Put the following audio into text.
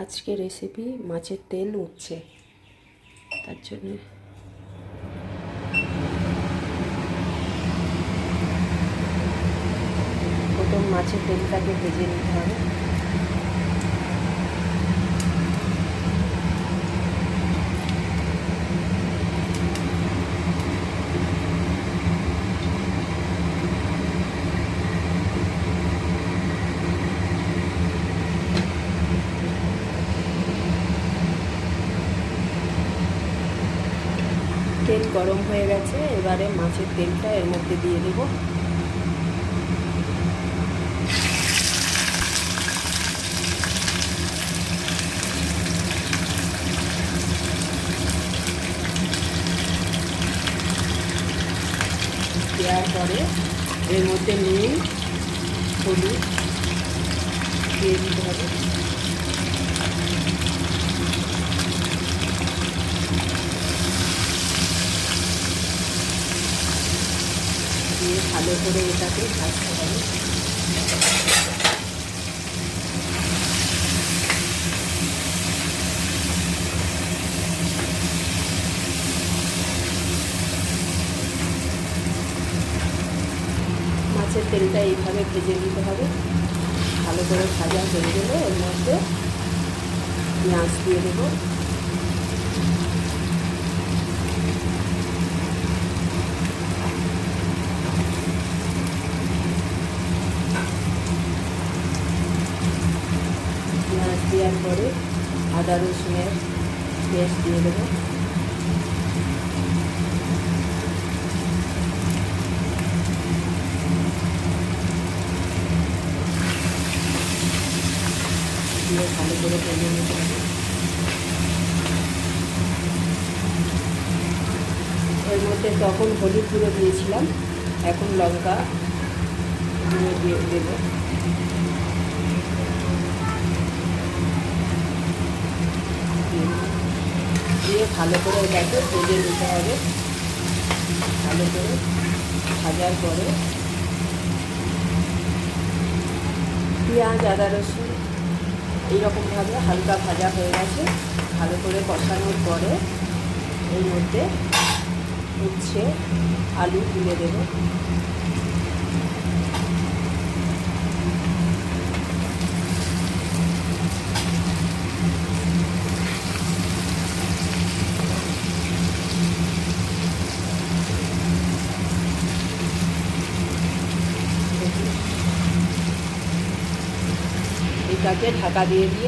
আজকে রেসিপি মাছের তেল উঠছে, তার জন্য প্রথম মাছের তেলটাকে ভেজে নিতে হবে। তেল গরম হয়ে গেছে, এবারে মাছের তেলটা এর মধ্যে দিয়ে দেব। দেওয়ার পরে এর মধ্যে নুন, হলুদ দিয়ে দিতে হবে। দিয়ে ভালো করে এটাকে ভাজতে হবে। মাছের তেলটা এইভাবে ভেজে নিতে হবে। ভালো করে ভাজা হয়ে গেলে এর মধ্যে পেঁয়াজ দিয়ে দেবো। পেঁয়াজ দেওয়ার পরে আদা রসুনের পেস্ট দিয়ে দেবো। দিয়ে ভালো করে ভেজে নিতে হবে। এর মধ্যে তখন হলুদ গুঁড়ো দিয়েছিলাম, এখন লঙ্কা গুঁড়ো দিয়ে দেবো। দিয়ে ভালো করে এটাকে ভেজে নিতে হবে। ভালো করে ভাজার পরে পেঁয়াজ আদা রসুন এইরকমভাবে হালকা ভাজা হয়ে গেছে। ভালো করে কষানোর পরে এর মধ্যে উচ্ছে আলু তুলে দেব। এটাকে ঢাকা দিয়ে দিয়ে